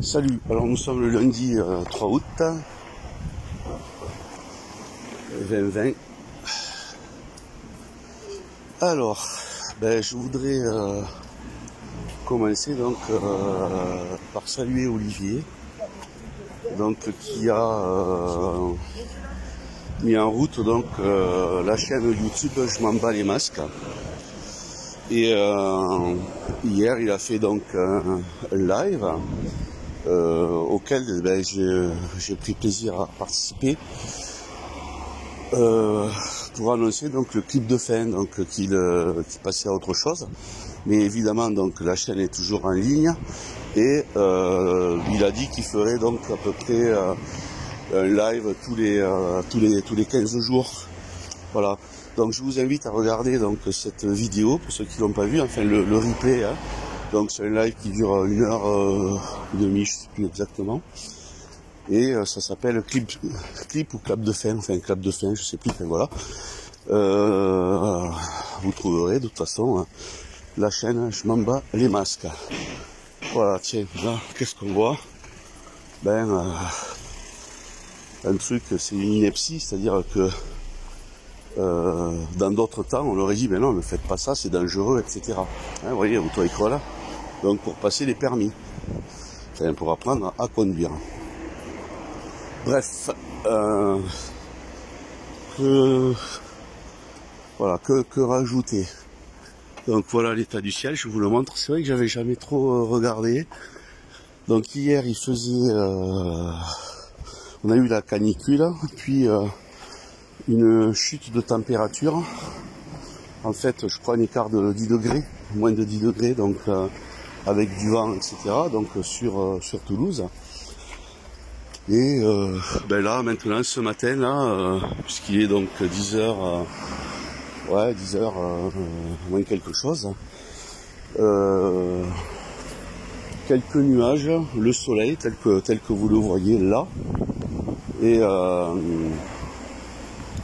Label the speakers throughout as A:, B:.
A: Salut, alors nous sommes le lundi 3 août 2020. Alors, je voudrais commencer donc par saluer Olivier, donc qui a mis en route donc la chaîne YouTube Je m'en bats les masques. Et hier il a fait donc un live auquel j'ai pris plaisir à participer pour annoncer donc le clip de fin, donc qu'il passait à autre chose. Mais évidemment donc la chaîne est toujours en ligne et il a dit qu'il ferait donc à peu près un live tous les 15 jours. Voilà. Donc je vous invite à regarder donc cette vidéo pour ceux qui l'ont pas vu, enfin le replay. Hein. Donc c'est un live qui dure 1h30, je sais plus exactement. Et ça s'appelle clip ou clap de fin, enfin clap de fin, je sais plus, enfin voilà. Vous trouverez de toute façon hein, la chaîne Je m'en bats les masques. Voilà, tiens, là, qu'est-ce qu'on voit? Un truc, c'est une ineptie, c'est-à-dire que dans d'autres temps, on aurait dit, non, ne faites pas ça, c'est dangereux, etc. Hein, vous voyez, auto-école, donc pour passer les permis, enfin, pour apprendre à conduire. Bref, voilà, que rajouter? Donc voilà l'état du ciel, je vous le montre. C'est vrai que j'avais jamais trop regardé. Donc hier, il faisait, on a eu la canicule, puis une chute de température. En fait, je crois un écart de 10 degrés, moins de 10 degrés, donc avec du vent, etc. Donc sur Toulouse. Et là, maintenant, ce matin, là, puisqu'il est donc 10h, 10h moins quelque chose, quelques nuages, le soleil tel que vous le voyez là,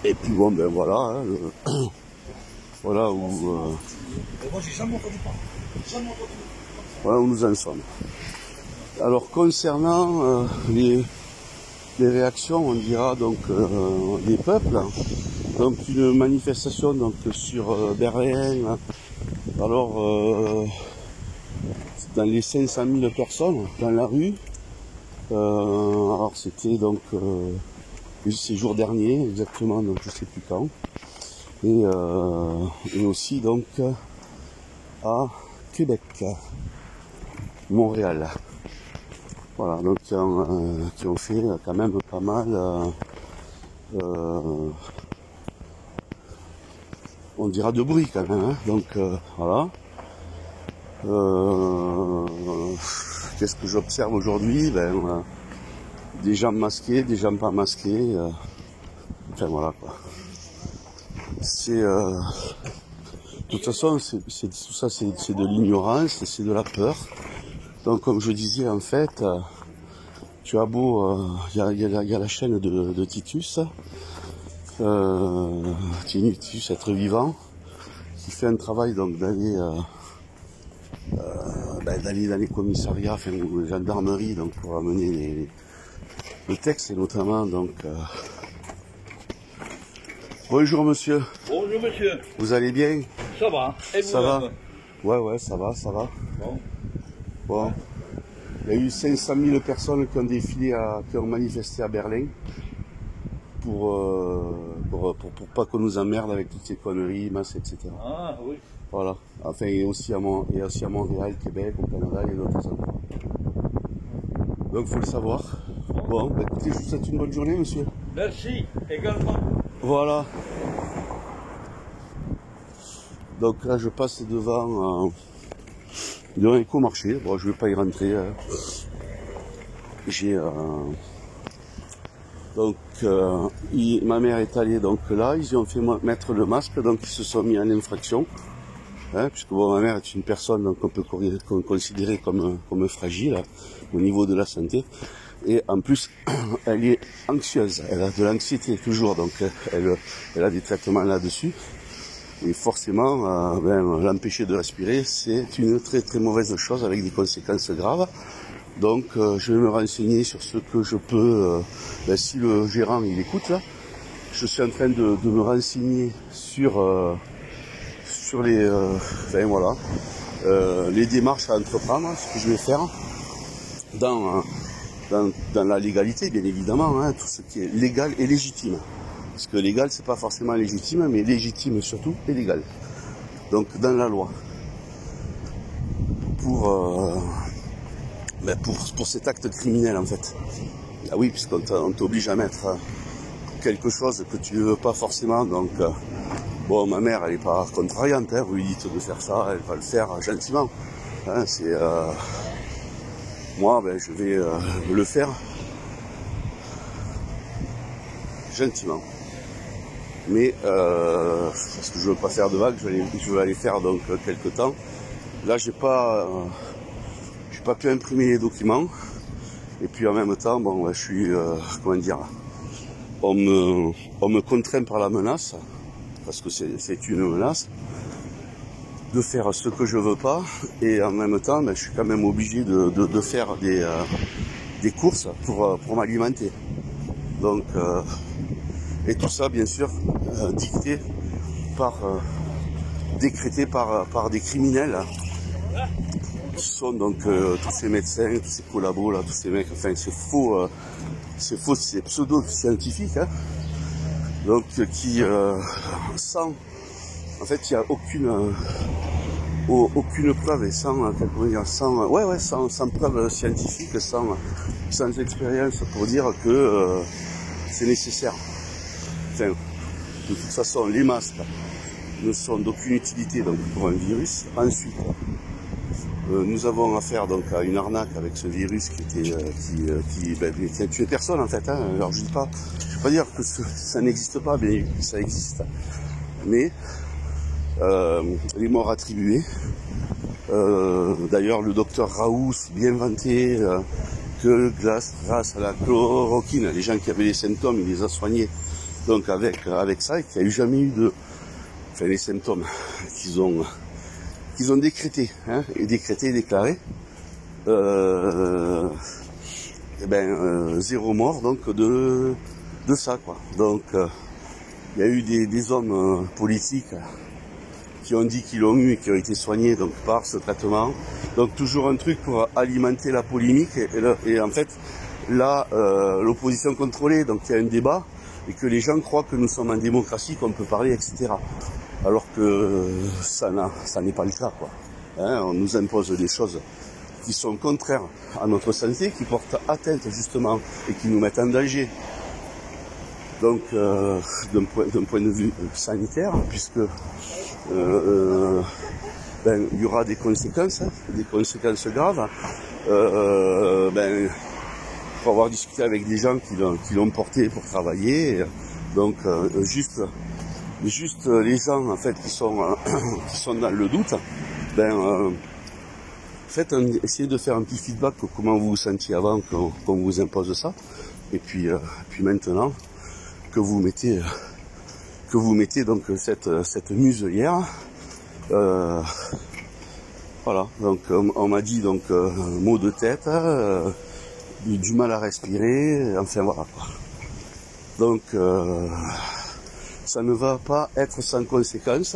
A: et puis bon, voilà, hein, voilà où voilà où nous en sommes. Alors concernant les réactions, on dira donc des peuples, donc une manifestation donc sur Berlin, alors dans les 500 000 personnes dans la rue, alors c'était donc ces jours derniers exactement, donc je sais plus quand, et aussi donc à Québec, Montréal. Voilà, donc qui ont fait quand même pas mal, on dira de bruit quand même, hein. Donc voilà. Qu'est-ce que j'observe aujourd'hui? Des gens masqués, des gens pas masqués, enfin voilà quoi. C'est de toute façon, tout ça, c'est de l'ignorance, c'est de la peur. Donc comme je disais en fait, tu as beau, il y a la chaîne de Titus, Titus être vivant, qui fait un travail donc d'aller dans les commissariats, enfin ou les gendarmeries, donc pour amener les textes et notamment donc. Bonjour monsieur.
B: Bonjour monsieur.
A: Vous allez bien?
B: Ça va. Et vous?
A: Ça va? Ouais, ça va. Bon. Il y a eu 500 000 personnes qui ont défilé, qui ont manifesté à Berlin pour pas qu'on nous emmerde avec toutes ces conneries, masses, etc.
B: Ah oui.
A: Voilà. Enfin, et aussi à Montréal, Québec, au Canada et d'autres endroits. Donc, faut le savoir. Bon, écoutez, je vous souhaite une bonne journée, monsieur.
B: Merci, également.
A: Voilà. Donc là, je passe devant un écomarché. Bon, je vais pas y rentrer. J'ai donc ma mère est allée donc là. Ils ont fait mettre le masque, donc ils se sont mis en infraction. Hein, puisque bon, ma mère est une personne donc on peut considérer comme fragile hein, au niveau de la santé. Et en plus, elle est anxieuse. Elle a de l'anxiété toujours, donc elle a des traitements là-dessus. Et forcément, l'empêcher de respirer, c'est une très très mauvaise chose avec des conséquences graves. Donc je vais me renseigner sur ce que je peux, si le gérant il écoute là, je suis en train de me renseigner sur les, voilà, les démarches à entreprendre, ce que je vais faire dans la légalité, bien évidemment, hein, tout ce qui est légal et légitime. Parce que légal, c'est pas forcément légitime, mais légitime surtout et légal. Donc dans la loi. Pour cet acte criminel en fait. Ah oui, puisqu'on t'oblige à mettre quelque chose que tu ne veux pas forcément. Donc bon, ma mère elle est pas contrariante, hein, vous lui dites de faire ça, elle va le faire gentiment. Hein, c'est moi je vais le faire gentiment. Mais parce que je veux pas faire de vagues, je vais aller faire donc quelques temps. Là j'ai pas pu imprimer les documents. Et puis en même temps, bon, je suis, comment dire, on me contraint par la menace, parce que c'est une menace, de faire ce que je veux pas. Et en même temps, je suis quand même obligé de faire des courses pour m'alimenter. Donc, et tout ça, bien sûr, décrété par des criminels. Ce sont donc tous ces médecins, tous ces collabos là, tous ces mecs, enfin c'est faux, c'est pseudo-scientifique, hein, donc qui sans, en fait il n'y a aucune preuve et sans preuve scientifique, sans expérience pour dire que c'est nécessaire. Enfin, de toute façon les masques ne sont d'aucune utilité donc pour un virus. Ensuite, nous avons affaire donc à une arnaque avec ce virus qui a tué personne en fait. Hein. Alors je ne vais pas dire que ça n'existe pas, mais ça existe. Mais les morts attribuées. D'ailleurs le docteur Raoult s'est bien vanté que grâce à la chloroquine, les gens qui avaient les symptômes, il les a soignés donc avec ça et qu'il n'y a eu jamais eu les symptômes qu'ils ont décrété, hein, et déclaré, zéro mort donc de ça quoi. Donc il y a eu des hommes politiques qui ont dit qu'ils l'ont eu et qui ont été soignés donc par ce traitement. Donc toujours un truc pour alimenter la polémique et en fait là l'opposition contrôlée, donc il y a un débat et que les gens croient que nous sommes en démocratie, qu'on peut parler, etc. Alors que ça n'est pas le cas, quoi. Hein, on nous impose des choses qui sont contraires à notre santé, qui portent atteinte justement et qui nous mettent en danger. Donc d'un point de vue sanitaire, puisque il y aura des conséquences graves. Pour avoir discuté avec des gens qui l'ont porté pour travailler, donc juste les gens en fait qui sont dans le doute, essayez de faire un petit feedback de comment vous vous sentiez avant qu'on vous impose ça, et puis maintenant que vous mettez donc cette muselière, voilà. Donc on m'a dit donc maux de tête, du mal à respirer, enfin voilà quoi. Donc ça ne va pas être sans conséquence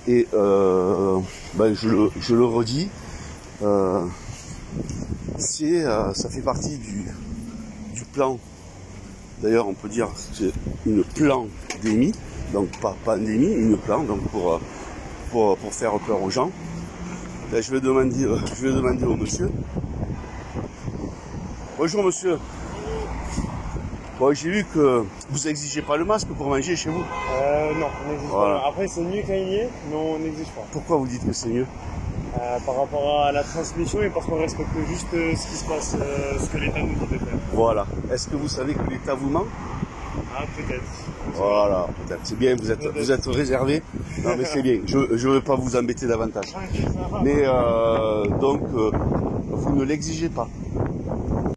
A: et je le redis, ça fait partie du plan. D'ailleurs on peut dire que c'est une pandémie, donc pas pandémie, une plan, donc pour faire peur aux gens. Là, je vais demander au monsieur. Bonjour monsieur. Bon, j'ai vu que vous exigez pas le masque pour manger chez vous.
C: Non, on n'exige pas. Après, c'est mieux quand il y est, mais on n'exige pas.
A: Pourquoi vous dites que c'est mieux?
C: Par rapport à la transmission et parce qu'on respecte juste ce qui se passe, ce que l'État nous dit de faire. Voilà.
A: Est-ce que vous savez que l'État vous ment?
C: Ah, peut-être.
A: Voilà, peut-être. C'est bien, vous êtes réservé. Non, mais c'est bien. Je ne veux pas vous embêter davantage. Mais donc, vous ne l'exigez pas.